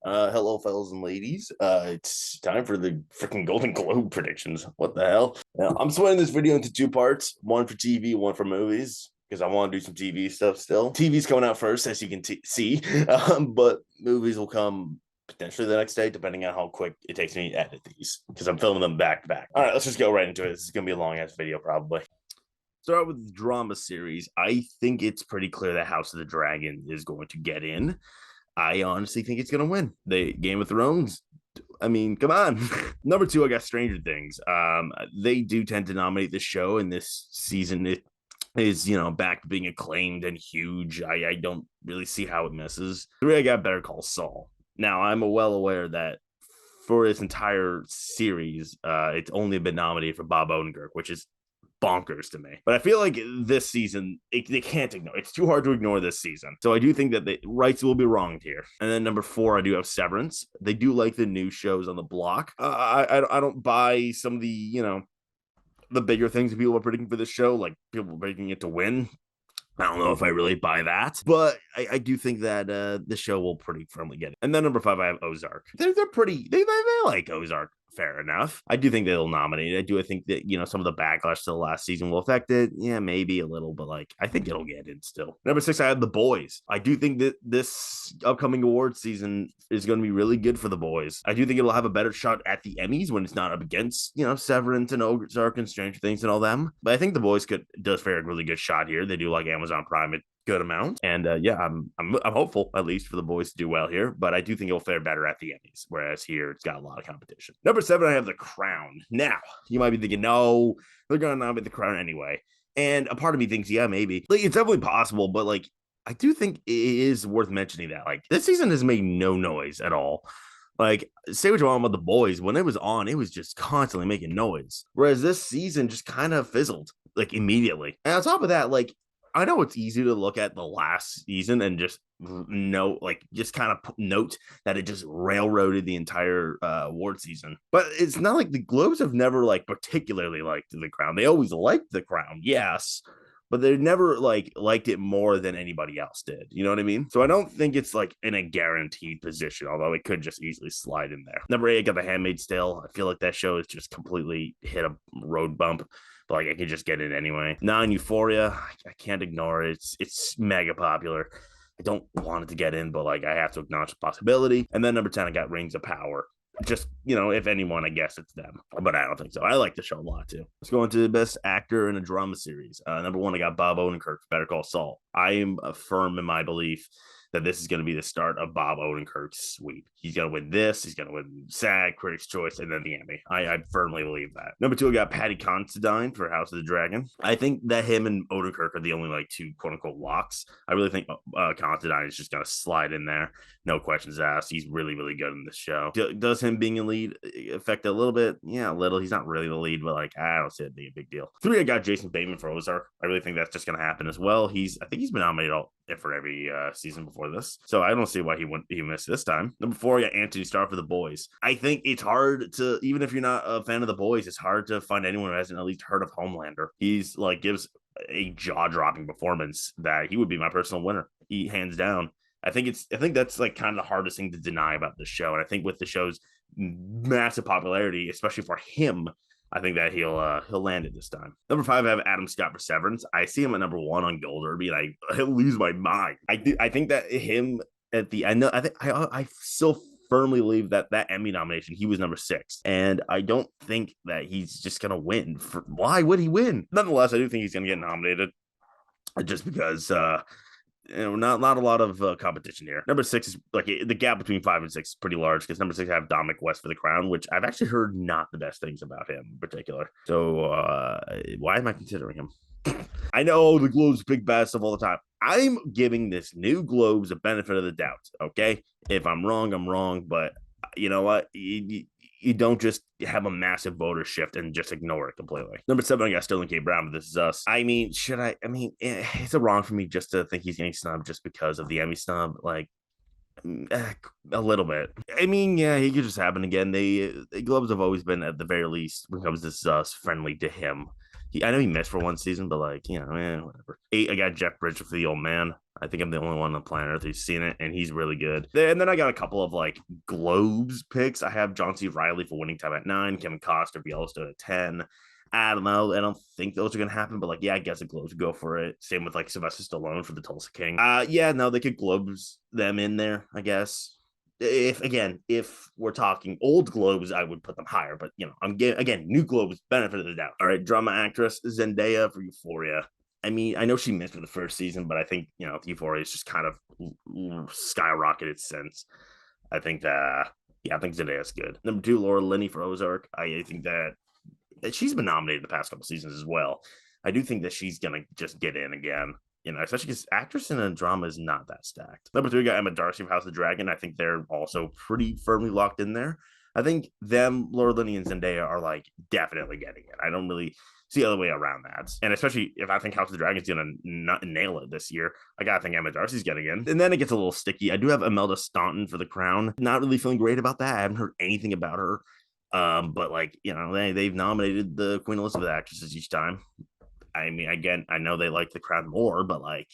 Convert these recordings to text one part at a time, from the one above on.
Hello, fellas and ladies. It's time for the freaking Golden Globe predictions. What the hell? Now, I'm splitting this video into two parts, one for TV, one for movies, because I want to do some TV stuff still. TV's coming out first, as you can see, but movies will come potentially the next day, depending on how quick it takes me to edit these, because I'm filming them back to back. All right, let's just go right into it. This is going to be a long ass video, probably. Start with the drama series. I think it's pretty clear that House of the Dragon is going to get in. I honestly think it's going to win. The Game of Thrones, I mean, come on. Number two, I got Stranger Things. They do tend to nominate the show, and this season it is, back to being acclaimed and huge. I don't really see how it misses. Three, I got Better Call Saul. Now, I'm well aware that for its entire series, it's only been nominated for Bob Odenkirk, which is bonkers to me. But I feel like this season, they can't ignore. It's too hard to ignore this season. So I do think that the rights will be wronged here. And then number four, I do have Severance. They do like the new shows on the block. I don't buy some of the, the bigger things that people are predicting for this show, like people predicting it to win. I don't know if I really buy that, but I do think that the show will pretty firmly get it. And then number five, I have Ozark. They're pretty, they like Ozark. Fair enough. I do think they'll nominate it. I think that, some of the backlash to the last season will affect it. Yeah, maybe a little, but I think it'll get in still. Number six, I have The Boys. I do think that this upcoming award season is going to be really good for The Boys. I do think it'll have a better shot at the Emmys when it's not up against, Severance and Ozark and Stranger Things and all them. But I think The Boys does fare a really good shot here. They do like Amazon Prime good amount. And I'm hopeful at least for The Boys to do well here, but I do think it'll fare better at the Emmys, whereas here it's got a lot of competition. Number seven, I have The Crown. Now, you might be thinking, no, they're going to nominate The Crown anyway. And a part of me thinks, yeah, maybe. It's definitely possible, but I do think it is worth mentioning that this season has made no noise at all. Say what you want about The Boys, when it was on, it was just constantly making noise. Whereas this season just kind of fizzled immediately. And on top of that, I know it's easy to look at the last season and just note, note that it just railroaded the entire award season. But it's not like the Globes have never particularly liked The Crown. They always liked The Crown, yes, but they never liked it more than anybody else did. You know what I mean? So I don't think it's in a guaranteed position, although it could just easily slide in there. Number eight, I got The Handmaid's Tale. I feel like that show has just completely hit a road bump. But I could just get it anyway. 9, Euphoria, I can't ignore it. It's mega popular. I don't want it to get in, but I have to acknowledge the possibility. And then number 10, I got Rings of Power. Just, if anyone, I guess it's them. But I don't think so. I like the show a lot, too. Let's go into the best actor in a drama series. Number one, I got Bob Odenkirk, Better Call Saul. I am firm in my belief that this is going to be the start of Bob Odenkirk's sweep. He's going to win this. He's going to win SAG, Critics' Choice, and then the Emmy. I firmly believe that. Number two, I got Patty Considine for House of the Dragon. I think that him and Odenkirk are the only two quote-unquote locks. I really think Considine is just going to slide in there. No questions asked. He's really, really good in this show. Does him being a lead affect it a little bit? Yeah, a little. He's not really the lead, but I don't see it being a big deal. Three, I got Jason Bateman for Ozark. I really think that's just going to happen as well. I think he's been nominated for every season before this, so I don't see why he missed this time. Number four, I got Anthony Starr for The Boys. I think it's hard to, even if you're not a fan of The Boys, it's hard to find anyone who hasn't at least heard of Homelander. He's gives a jaw-dropping performance that he would be my personal winner. He hands down. I think that's kind of the hardest thing to deny about the show. And I think with the show's massive popularity, especially for him, I think that he'll land it this time. Number five, I have Adam Scott for Severance. I see him at number one on Gold Derby, and I lose my mind. I think that him at the end, I still firmly believe that Emmy nomination, he was number six, and I don't think that he's just gonna win. Why would he win? Nonetheless, I do think he's gonna get nominated, just because not a lot of competition here. Number six is the gap between 5 and 6 is pretty large, because number 6 I have Dominic West for The Crown, which I've actually heard not the best things about him in particular. So why am I considering him? I know the Globes big bad stuff all the time. I'm giving this new Globes a benefit of the doubt. Okay, if I'm wrong, I'm wrong. But you know what? You don't just have a massive voter shift and just ignore it completely. Number 7, I got Sterling K. Brown, but This Is Us. I mean, it's wrong for me just to think he's getting snubbed just because of the Emmy snub. A little bit. I mean, yeah, he could just happen again. The Globes have always been, at the very least, when it comes to This Is Us, friendly to him. I know he missed for one season, but like, whatever. 8, I got Jeff Bridges for The Old Man. I think I'm the only one on planet Earth who's seen it, and he's really good. And then I got a couple of like Globes picks. I have John C. Reilly for Winning Time at 9, Kevin Costner for Yellowstone at 10. I don't know. I don't think those are gonna happen, but like, yeah, I guess the Globes would go for it. Same with like Sylvester Stallone for The Tulsa King. Yeah, no, they could Globes them in there, I guess. If we're talking old Globes, I would put them higher, but I'm again, new Globes, benefit of the doubt. All right, drama actress Zendaya for Euphoria. I mean, I know she missed for the first season, but I think Euphoria is just kind of skyrocketed since. I think I think Zendaya's good. Number 2, Laura Linney for Ozark. I think that she's been nominated the past couple seasons as well. I do think that she's gonna just get in again. Especially because actress in a drama is not that stacked. Number 3, we got Emma Darcy of House of the Dragon. I think they're also pretty firmly locked in there. I think them, Laura Linney, and Zendaya are like definitely getting it. I don't really see the other way around that. And especially if I think House of the Dragon is going to nail it this year, I got to think Emma Darcy's getting in. And then it gets a little sticky. I do have Imelda Staunton for The Crown. Not really feeling great about that. I haven't heard anything about her. But like, they've nominated the Queen Elizabeth actresses each time. I mean, again, I know they like The Crown more, but like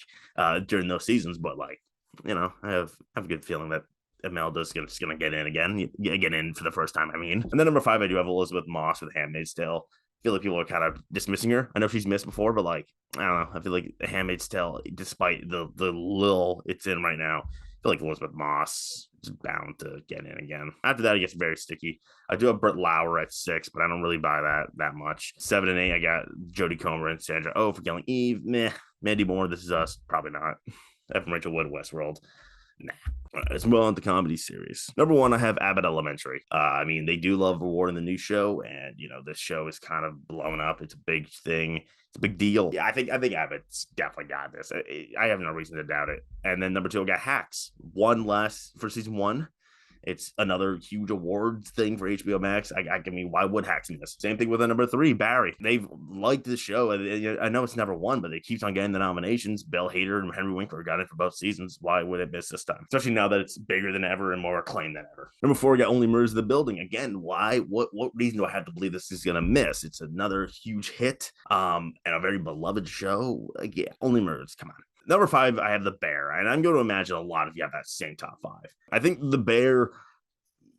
during those seasons, but like, I have a good feeling that Imelda's just gonna get in again, get in for the first time. I mean, and then number 5, I do have Elizabeth Moss with Handmaid's Tale. I feel like people are kind of dismissing her. I know she's missed before, but like, I don't know. I feel like Handmaid's Tale, despite the little it's in right now, I feel like Elizabeth Moss is bound to get in again. After that, it gets very sticky. I do have Britt Lauer at 6, but I don't really buy that much. 7 and 8, I got Jodie Comer and Sandra Oh for Killing Eve. Meh. Mandy Moore, This Is Us, probably not. Evan Rachel Wood, Westworld. Nah. All right, let's move on to comedy series. Number 1, I have Abbott Elementary. I mean, they do love rewarding the new show, and this show is kind of blowing up. It's a big thing. It's a big deal. Yeah, I think Abbott's definitely got this. I have no reason to doubt it. And then number 2, I got Hacks. 1 less for season 1. It's another huge awards thing for HBO Max. I mean, why would Hacks miss? Same thing with number 3, Barry. They've liked the show. I know it's never won, but it keeps on getting the nominations. Bill Hader and Henry Winkler got it for both seasons. Why would it miss this time? Especially now that it's bigger than ever and more acclaimed than ever. Number 4, we got Only Murders in the Building. Again, why? What reason do I have to believe this is gonna miss? It's another huge hit, and a very beloved show. Yeah, Only Murders. Come on. Number 5, I have The Bear, and I'm going to imagine a lot of you have that same top 5. I think The Bear,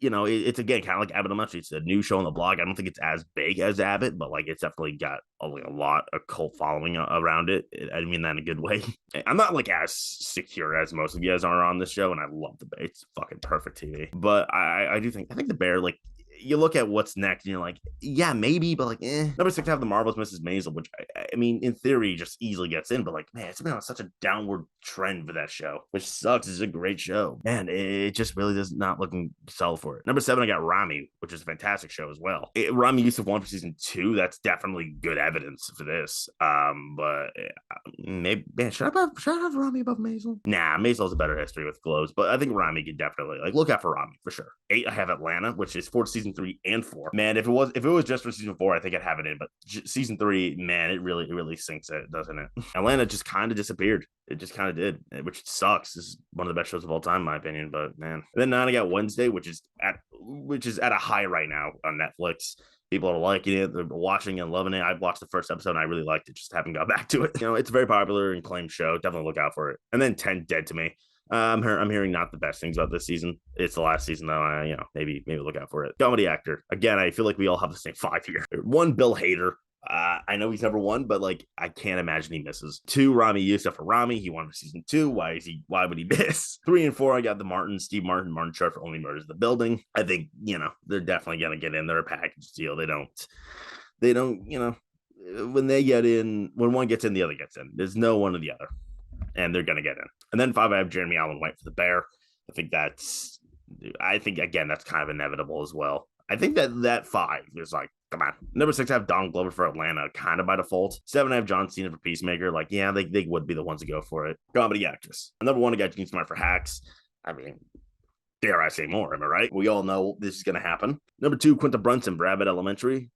it's again kind of like Abbott Elementary. It's a new show on the blog. I don't think it's as big as Abbott, but like it's definitely got a lot of cult following around it. I mean that in a good way. I'm not like as secure as most of you guys are on this show, and I love The Bear. It's fucking perfect TV. But I think The Bear, like, you look at what's next and you're like, yeah, maybe, but like, eh. Number 6, I have The Marvelous Mrs. Maisel, which I mean, in theory, just easily gets in, but like, man, it's been on such a downward trend for that show, which sucks. It's a great show. Man, it just really does not looking solid for it. Number 7, I got Rami, which is a fantastic show as well. Rami Youssef won for season 2. That's definitely good evidence for this. But maybe, man, should I have Rami above Maisel? Nah, Maisel's a better history with Globes, but I think Rami could definitely look out for Rami for sure. 8, I have Atlanta, which is for season 3 and 4. Man, if it was just for season 4, I think I'd have it in. But season 3, man, it really sinks it, doesn't it? Atlanta just kind of disappeared. It just kind of did, which sucks. This is one of the best shows of all time, in my opinion. But man, and then 9, I got Wednesday, which is at a high right now on Netflix. People are liking it. They're watching and loving it. I've watched the first episode and I really liked it. Just haven't got back to it. It's a very popular and acclaimed show. Definitely look out for it. And then 10, Dead to Me. I'm hearing not the best things about this season. It's the last season though. Maybe look out for it. Comedy actor. Again, I feel like we all have the same 5 here. 1, Bill Hader. I know he's number 1, but like I can't imagine he misses. 2, Rami Youssef for Rami. He won for season 2. Why would he miss? 3 and 4, I got Steve Martin Short for Only Murders in the Building. I think, they're definitely gonna get in. They're a package deal. They don't, when they get in, when one gets in, the other gets in. There's no one or the other. And they're gonna get in. And then 5, I have Jeremy Allen White for The Bear. I think again that's kind of inevitable as well. I think that 5 is like, come on. Number 6, I have Don Glover for Atlanta, kind of by default. 7, I have John Cena for Peacemaker. Like, yeah, they would be the ones to go for it. Comedy actress. Number 1, I got Jean Smart for Hacks. I mean, dare I say more? Am I right? We all know this is gonna happen. Number 2, Quinta Brunson for Abbott Elementary.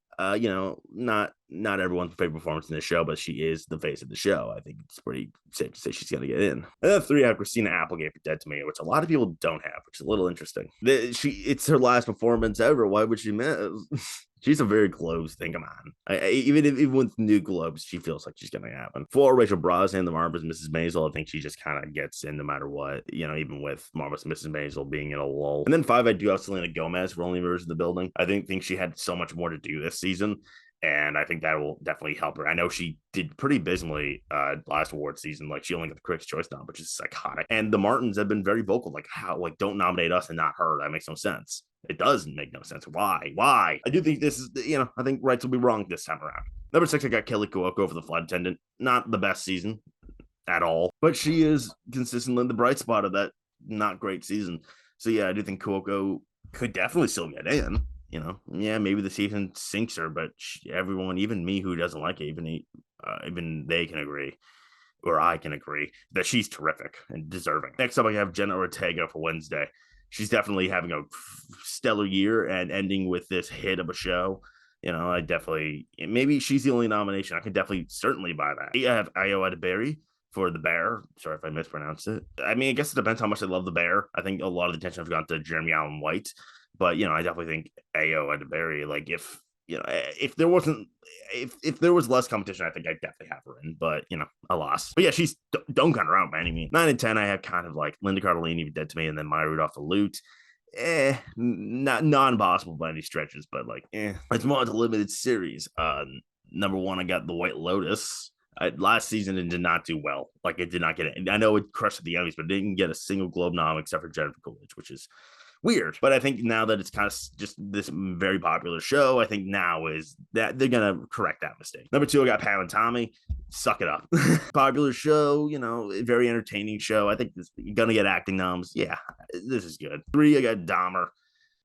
Not everyone's favorite performance in this show, but she is the face of the show. I think it's pretty safe to say she's going to get in. And then 3, I have Christina Applegate for Dead to Me, which a lot of people don't have, which is a little interesting. It's her last performance ever. Why would she miss? She's a very close thing. Come on. Even with New Globes, she feels like she's going to happen. For Rachel Brosnan, the Marvelous Mrs. Maisel, I think she just kind of gets in no matter what, even with Marvelous Mrs. Maisel being in a lull. And then 5, I do have Selena Gomez for Only Murders in the Building. I think she had so much more to do this season. And I think that will definitely help her. I know she did pretty abysmally last award season. Like, she only got the Critics' Choice nom, which is psychotic. And the Martins have been very vocal, like, how, like, don't nominate us and not her. That makes no sense. It doesn't make no sense. Why? I do think this is, I think rights will be wrong this time around. Number 6, I got Kelly Cuoco for The Flight Attendant. Not the best season at all, but she is consistently in the bright spot of that not great season. So yeah, I do think Cuoco could definitely still get in. Maybe the season sinks her, but everyone, even me who doesn't like it, even they can agree, or I can agree, that she's terrific and deserving. Next up, I have Jenna Ortega for Wednesday. She's definitely having a stellar year and ending with this hit of a show. I definitely, maybe she's the only nomination. I can certainly buy that. I have Ayo Edebiri for The Bear. Sorry if I mispronounced it. I mean, I guess it depends how much I love The Bear. I think a lot of the attention has gone to Jeremy Allen White. But, I definitely think Ayo Edebiri, like, if there was less competition, I think I'd definitely have her in, but, a loss. But yeah, she's don't count her out by any means. 9 and 10, I have kind of like Linda Cardellini, Dead to Me, and then Maya Rudolph the Loot. Not non-possible by any stretches, but like, It's more of a limited series. Number 1, I got The White Lotus. Last season, it did not do well. Like, it did not get it. I know it crushed the Emmys, but it didn't get a single Globe nom except for Jennifer Coolidge, which is weird. But I think now that it's kind of just this very popular show, I think now is that they're gonna correct that mistake. Number 2, I got Pam and Tommy. Suck it up. Popular show, very entertaining show. I think you're gonna get acting noms. Yeah, this is good. 3, I got Dahmer.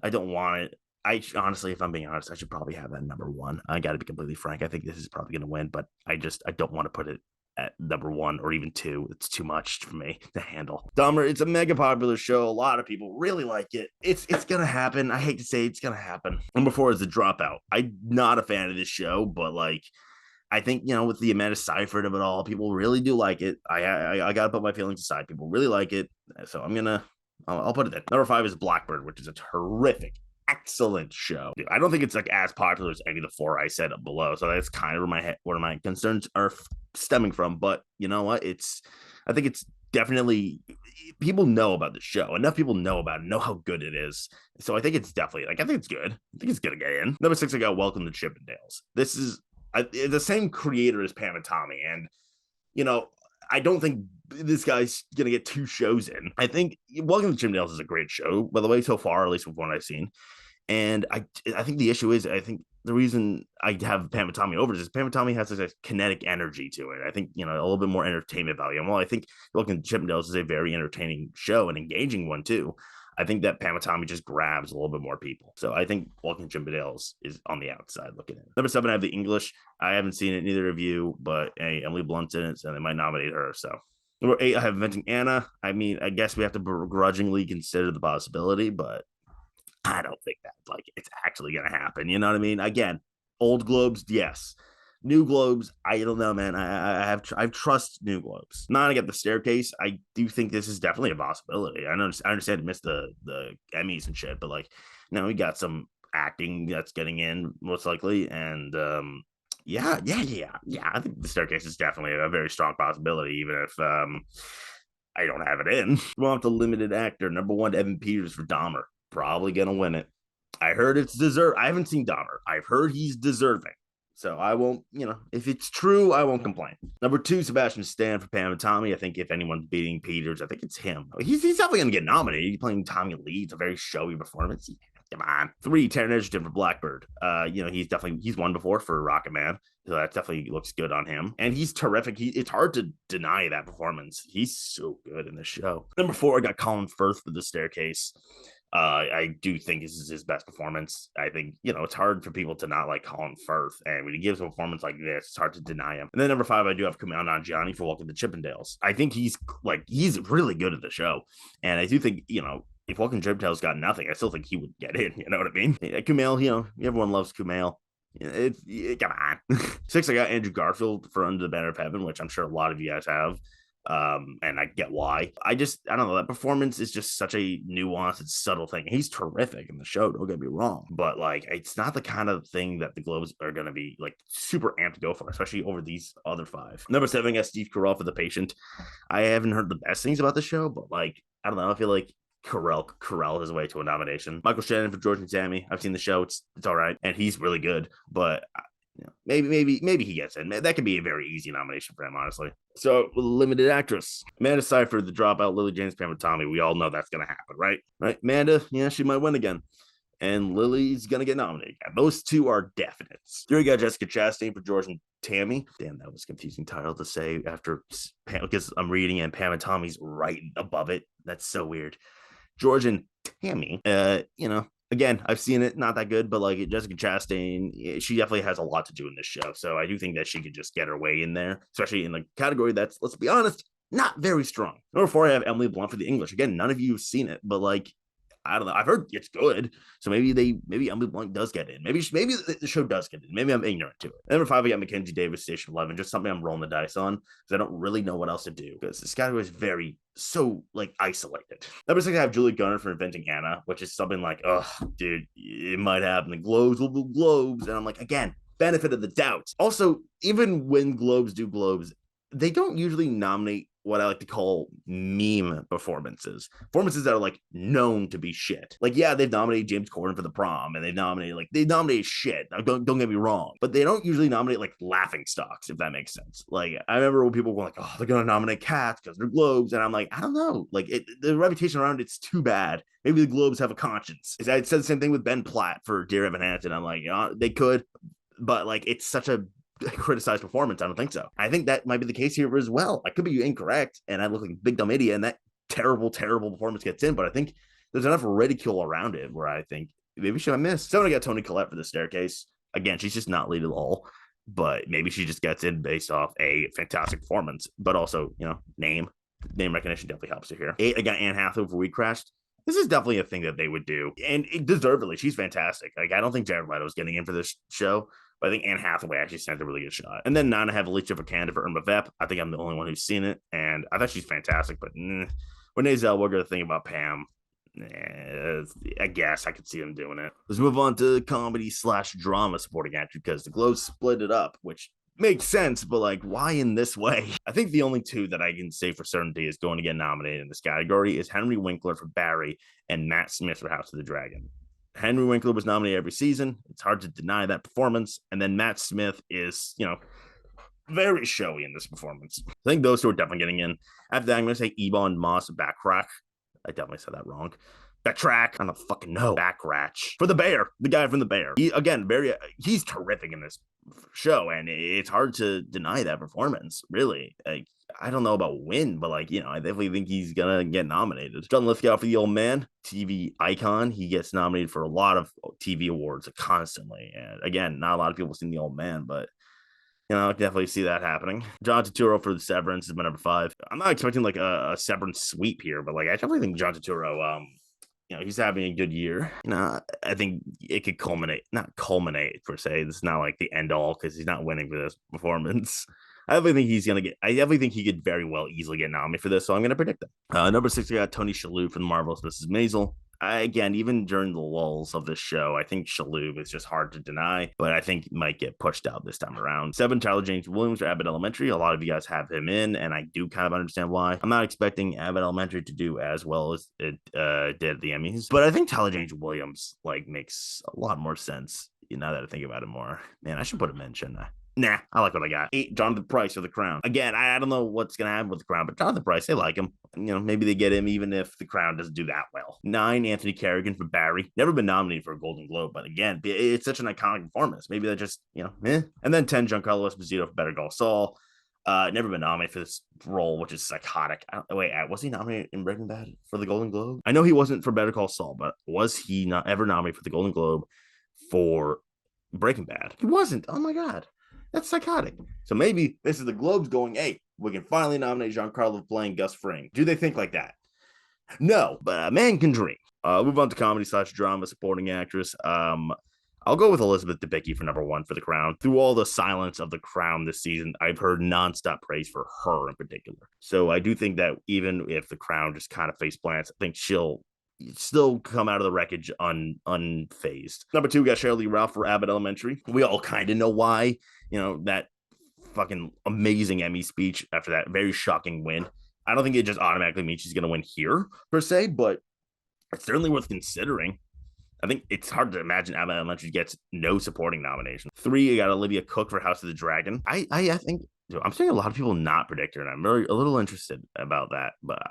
I don't want it. I honestly, if I'm being honest, I should probably have that number 1. I got to be completely frank. I think this is probably going to win, but I don't want to put it at number 1 or even 2. It's too much for me to handle. Dahmer, it's a mega popular show. A lot of people really like it. It's going to happen. I hate to say it's going to happen. Number 4 is The Dropout. I'm not a fan of this show, but like, I think, with the Amanda Seyfried of it all, people really do like it. I got to put my feelings aside. People really like it. So I'll put it there. Number 5 is Blackbird, which is a terrific, excellent show. I don't think it's like as popular as any of the 4 I said up below. So that's kind of where my concerns are stemming from. But you know what? I think it's definitely, people know about the show. Enough people know about it, know how good it is. So I think it's definitely, I think it's good. I think it's gonna get in. Number 6, I got Welcome to Chippendales. This is the same creator as Pam and Tommy, and I don't think this guy's gonna get 2 shows in. I think Welcome to Chippendales is a great show, by the way, so far, at least with what I've seen. And I think the issue is, I think the reason I have Pam and Tommy over is Pam and Tommy has this kinetic energy to it. I think, a little bit more entertainment value. And while I think Welcome to Chippendales is a very entertaining show, an engaging one too, I think that Pam and Tommy just grabs a little bit more people. So I think Welcome to Chippendales is on the outside looking in. Number 7, I have The English. I haven't seen it, neither of you, but hey, Emily Blunt's in it, so they might nominate her. So number 8, I have Inventing Anna. I mean, I guess we have to begrudgingly consider the possibility, but I don't think that it's actually gonna happen. You know what I mean? Again, old Globes, yes. New Globes, I don't know, man. I trust New Globes. Not to get The Staircase. I do think this is definitely a possibility. I understand it missed the Emmys and shit, but we got some acting that's getting in most likely, and yeah. I think The Staircase is definitely a very strong possibility, even if I don't have it in. We'll have to limited actor. Number 1, Evan Peters for Dahmer. Probably gonna win it. I heard it's deserved. I haven't seen Dahmer. I've heard he's deserving. So I won't, if it's true, I won't complain. Number 2, Sebastian Stan for Pam and Tommy. I think if anyone's beating Peters, I think it's him. He's definitely gonna get nominated. He's playing Tommy Lee. It's a very showy performance. Come on. 3, Taron Egerton for Blackbird. He's won before for Rocket Man. So that definitely looks good on him. And he's terrific. It's hard to deny that performance. He's so good in the show. Number 4, I got Colin Firth for The Staircase. I do think this is his best performance. I think, it's hard for people to not like Colin Firth. And when he gives a performance like this, it's hard to deny him. And then number 5, I do have Kumail Nanjiani for Welcome to Chippendales. I think he's really good at the show. And I do think, if Welcome to Chippendales got nothing, I still think he would get in. You know what I mean? Kumail, everyone loves Kumail. Come on. 6, I got Andrew Garfield for Under the Banner of Heaven, which I'm sure a lot of you guys have. And I get why. I don't know, that performance is just such a nuanced and subtle thing. He's terrific in the show, don't get me wrong, but like it's not the kind of thing that the Globes are going to be like super amped to go for, especially over these other five. Number 7 got Steve Carell for The Patient. I haven't heard the best things about the show, but like I don't know, I feel like Carell his way to a nomination. Michael Shannon for George and Tammy. I've seen the show; it's all right, and he's really good. But maybe he gets in. That could be a very easy nomination for him, honestly. So, limited actress Amanda Seyfried, The Dropout, Lily James, Pam and Tommy. We all know that's gonna happen, right? Right, Amanda, yeah, she might win again. And Lily's gonna get nominated. Those two are definites. Here we got Jessica Chastain for George and Tammy. Damn, that was a confusing title to say after because I'm reading and Pam and Tommy's right above it. That's so weird. George and Tammy, again, I've seen it, not that good, but like Jessica Chastain, she definitely has a lot to do in this show. So I do think that she could just get her way in there, especially in the category that's, let's be honest, not very strong. Number 4, I have Emily Blunt for The English. Again, none of you have seen it, but like, I don't know. I've heard it's good, so maybe Emily Blunt does get in. Maybe the show does get in. Maybe I'm ignorant to it. Number 5, I got Mackenzie Davis, Station 11, just something I'm rolling the dice on because I don't really know what else to do because this category is very so like isolated. Number 6, I have Julie Garner for Inventing Anna, which is something like, oh, dude, it might happen. The Globes will be Globes, and I'm like, again, benefit of the doubt. Also, even when Globes do Globes, they don't usually nominate what I like to call meme performances that are like known to be shit. Like, yeah, they've nominated James Corden for The Prom, and they nominate shit. Don't get me wrong, but they don't usually nominate like laughing stocks, if that makes sense. Like, I remember when people were like, oh, they're gonna nominate Cats because they're Globes, and I'm like, I don't know, like the reputation around it's too bad. Maybe the Globes have a conscience. I said the same thing with Ben Platt for Dear Evan Hansen. I'm like, they could, but like it's such a criticized performance. I don't think so. I think that might be the case here as well. I could be incorrect, and I look like a big dumb idiot, and that terrible performance gets in. But I think there's enough ridicule around it where I think maybe should I miss. Someone got Toni Collette for The Staircase. Again, she's just not lead at all, but maybe she just gets in based off a fantastic performance, but also name recognition definitely helps her here. 8, I got Anne Hathaway for We Crashed. This is definitely a thing that they would do, and deservedly. She's fantastic. Like, I don't think Jared Leto's getting in for this show, but I think Anne Hathaway actually sent a really good shot. And then 9, I have Alicia Vikander for Irma Vep. I think I'm the only one who's seen it, and I thought she's fantastic. But Renee Zellweger, the thing about Pam, I guess I could see them doing it. Let's move on to comedy/drama supporting actor because the Globes split it up, which makes sense, but like, why in this way? I think the only two that I can say for certainty is going to get nominated in this category is Henry Winkler for Barry and Matt Smith for House of the Dragon. Henry Winkler was nominated every season. It's hard to deny that performance. And then Matt Smith is, very showy in this performance. I think those two are definitely getting in. After that, I'm going to say Ebon Moss Backrack. I definitely said that wrong. Backtrack. I don't fucking know. Backratch. For The Bear. The guy from The Bear. He's terrific in this show, and it's hard to deny that performance, really. Like, I don't know about win, but I definitely think he's gonna get nominated. John Lithgow for The Old Man, TV icon. He gets nominated for a lot of TV awards constantly. And again, not a lot of people have seen The Old Man, but I can definitely see that happening. John Turturro for The Severance is my number 5. I'm not expecting like a Severance sweep here, but I definitely think John Turturro, he's having a good year. I think it could not culminate per se. It's not like the end all because he's not winning for this performance. I definitely think he could very well easily get nominated for this, so I'm going to predict that. Number 6, we got Tony Shalhoub from The Marvelous Mrs. Maisel. Again, even during the lulls of this show, I think Shalhoub is just hard to deny, but I think he might get pushed out this time around. 7, Tyler James Williams for Abbott Elementary. A lot of you guys have him in, and I do kind of understand why. I'm not expecting Abbott Elementary to do as well as it did at the Emmys, but I think Tyler James Williams makes a lot more sense. Now that I think about it more, man, I should put him in, shouldn't I? Nah, I like what I got. 8, Jonathan Pryce for The Crown. Again, I don't know what's going to happen with The Crown, but Jonathan Pryce, they like him. Maybe they get him even if The Crown doesn't do that well. 9, Anthony Carrigan for Barry. Never been nominated for a Golden Globe, but again, it's such an iconic performance. Maybe that just, eh. And then 10, Giancarlo Esposito for Better Call Saul. Never been nominated for this role, which is psychotic. Was he nominated in Breaking Bad for the Golden Globe? I know he wasn't for Better Call Saul, but was he not ever nominated for the Golden Globe for Breaking Bad? He wasn't. Oh my God. That's psychotic. So maybe this is the Globes going, hey, we can finally nominate Giancarlo playing Gus Fring. Do they think like that? No, but a man can dream. Move on to comedy/drama supporting actress. I'll go with Elizabeth Debicki for number 1 for The Crown. Through all the silence of The Crown this season, I've heard nonstop praise for her in particular. So I do think that even if The Crown just kind of face plants, I think she'll still come out of the wreckage unfazed. Number 2, we got Shirley Ralph for Abbott Elementary. We all kind of know why. That fucking amazing Emmy speech after that very shocking win. I don't think it just automatically means she's going to win here, per se, but it's certainly worth considering. I think it's hard to imagine Abbott Elementary gets no supporting nomination. 3, you got Olivia Cook for House of the Dragon. I think I'm seeing a lot of people not predict her, and I'm really a little interested about that. But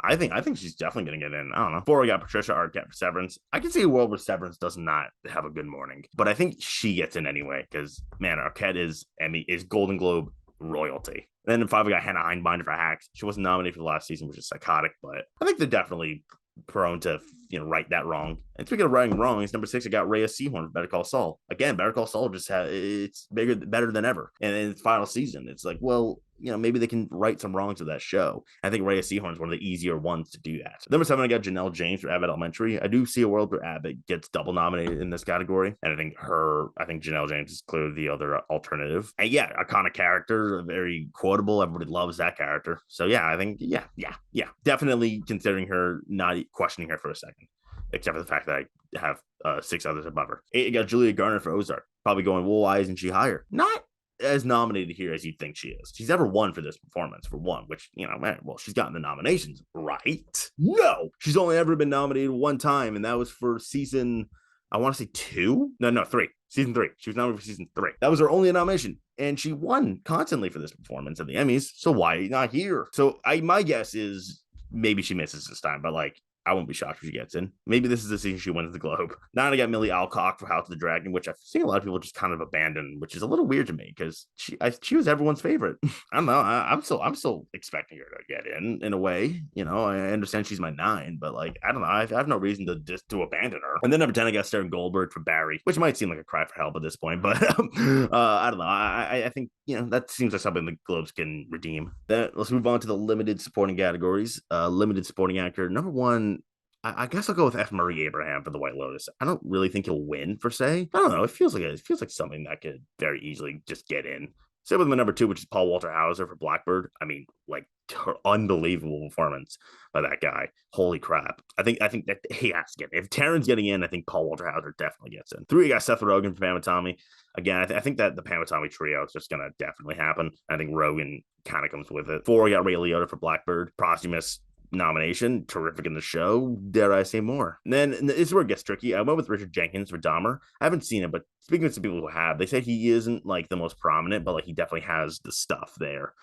I think she's definitely going to get in. I don't know. 4, we got Patricia Arquette for Severance. I can see a world where Severance does not have a good morning, but I think she gets in anyway because man, Arquette is Golden Globe royalty. And then in 5, we got Hannah Einbinder for Hacks. She wasn't nominated for the last season, which is psychotic, but I think they're definitely prone to right that wrong. And speaking of righting wrongs, number 6, I got Rhea Seehorn for Better Call Saul. Again, Better Call Saul just it's better than ever. And in its final season, it's like, well, maybe they can right some wrongs with that show. I think Rhea Seehorn is one of the easier ones to do that. Number 7, I got Janelle James for Abbott Elementary. I do see a world where Abbott gets double nominated in this category. And I think Janelle James is clearly the other alternative. And yeah, iconic character, very quotable. Everybody loves that character. So yeah, I think, yeah. Definitely considering her, not questioning her for a second. Except for the fact that I have 6 others above her. 8, I got Julia Garner for Ozark. Probably going, well, why isn't she higher? Not as nominated here as you'd think she is. She's never won for this performance, for one, which, she's gotten the nominations, right? No! She's only ever been nominated one time, and that was for season, I want to say 2? No, 3. Season 3. She was nominated for season 3. That was her only nomination, and she won constantly for this performance at the Emmys, so why not here? So my guess is maybe she misses this time, but I won't be shocked if she gets in. Maybe this is the season she wins the Globe. Now I got Millie Alcock for House of the Dragon, which I've seen a lot of people just kind of abandon, which is a little weird to me because she was everyone's favorite. I don't know. I'm still expecting her to get in a way. I understand she's my 9, but I don't know. I have no reason to abandon her. And then number 10, I got Sterling Goldberg for Barry, which might seem like a cry for help at this point, but I don't know. I think that seems like something the Globes can redeem. Then let's move on to the limited supporting categories. Limited supporting actor number 1. I guess I'll go with F. Murray Abraham for The White Lotus. I don't really think he'll win per se. I don't know. It feels like something that could very easily just get in. Same with my number 2, which is Paul Walter Hauser for Blackbird. I mean, unbelievable performance by that guy. Holy crap. I think that he has to get in. If Taryn's getting in, I think Paul Walter Hauser definitely gets in. 3, you got Seth Rogen for Pam and Tommy. Again, I think that the Pam and Tommy trio is just going to definitely happen. I think Rogen kind of comes with it. 4, you got Ray Liotta for Blackbird. Posthumous nomination, terrific in the show, dare I say more. And then this is where it gets tricky. I went with Richard Jenkins for Dahmer. I haven't seen it, but speaking to some people who have, they say he isn't the most prominent, but he definitely has the stuff there.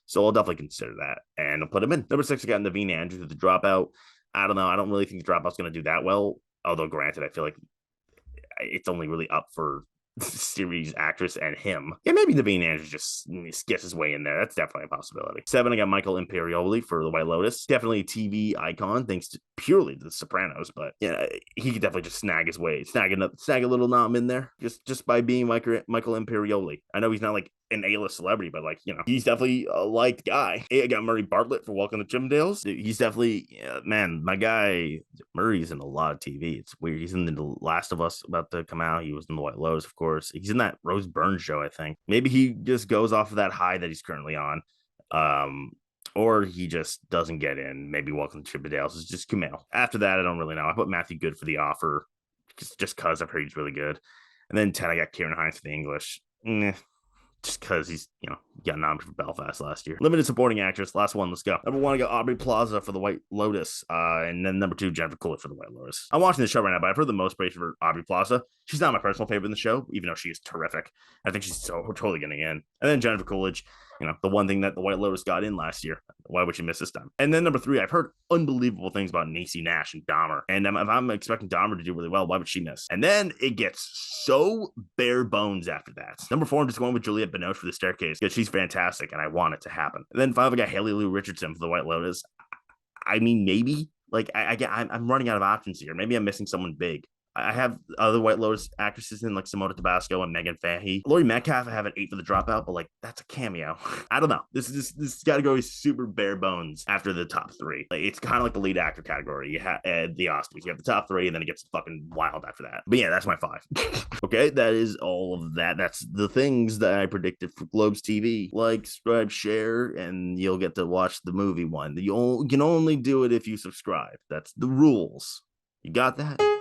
So I'll definitely consider that, and I'll put him in. Number 6, I got Naveen Andrews with The Dropout. I don't know. I don't really think The Dropout's going to do that well, although granted, I feel like it's only really up for series actress and him. Yeah, maybe Naveen Andrews just gets his way in there. That's definitely a possibility. 7, I got Michael Imperioli for The White Lotus. Definitely a TV icon, thanks purely to The Sopranos, but he could definitely just snag a little nom in there just by being Michael Imperioli. I know he's not an A-list celebrity, but he's definitely a liked guy. I got Murray Bartlett for Welcome to Chippendales. He's definitely, man, my guy Murray's in a lot of TV. It's weird. He's in The Last of Us about to come out. He was in The White Lotus, of course. He's in that Rose Byrne show, I think. Maybe he just goes off of that high that he's currently on. Or he just doesn't get in. Maybe Welcome to Chippendales is just Kumail. After that, I don't really know. I put Matthew Good for The Offer just because I've heard he's really good. And then 10, I got Kieran Hines for The English. Just because he's, got nominated for Belfast last year. Limited supporting actress. Last one. Let's go. Number 1, I got Aubrey Plaza for The White Lotus. And then number 2, Jennifer Coolidge for The White Lotus. I'm watching the show right now, but I've heard the most praise for Aubrey Plaza. She's not my personal favorite in the show, even though she is terrific. I think she's totally getting in. And then Jennifer Coolidge, the one thing that The White Lotus got in last year. Why would she miss this time? And then number 3, I've heard unbelievable things about Niecy Nash and Dahmer. And if I'm expecting Dahmer to do really well, why would she miss? And then it gets so bare bones after that. Number 4, I'm just going with Juliette Binoche for The Staircase because she's fantastic and I want it to happen. And then 5, I got Haley Lou Richardson for The White Lotus. I mean, maybe. I'm running out of options here. Maybe I'm missing someone big. I have other White Lotus actresses in like Simona Tabasco and Megan Fahey. Laurie Metcalf, I have an 8 for The Dropout, but like that's a cameo. I don't know. This category is super bare bones after the top three. Like, it's kind of like the lead actor category. You have the Oscars. You have the top three, and then it gets fucking wild after that. But yeah, that's my 5. Okay, that is all of that. That's the things that I predicted for Globes TV. Like, subscribe, share, and you'll get to watch the movie one. You can only do it if you subscribe. That's the rules. You got that?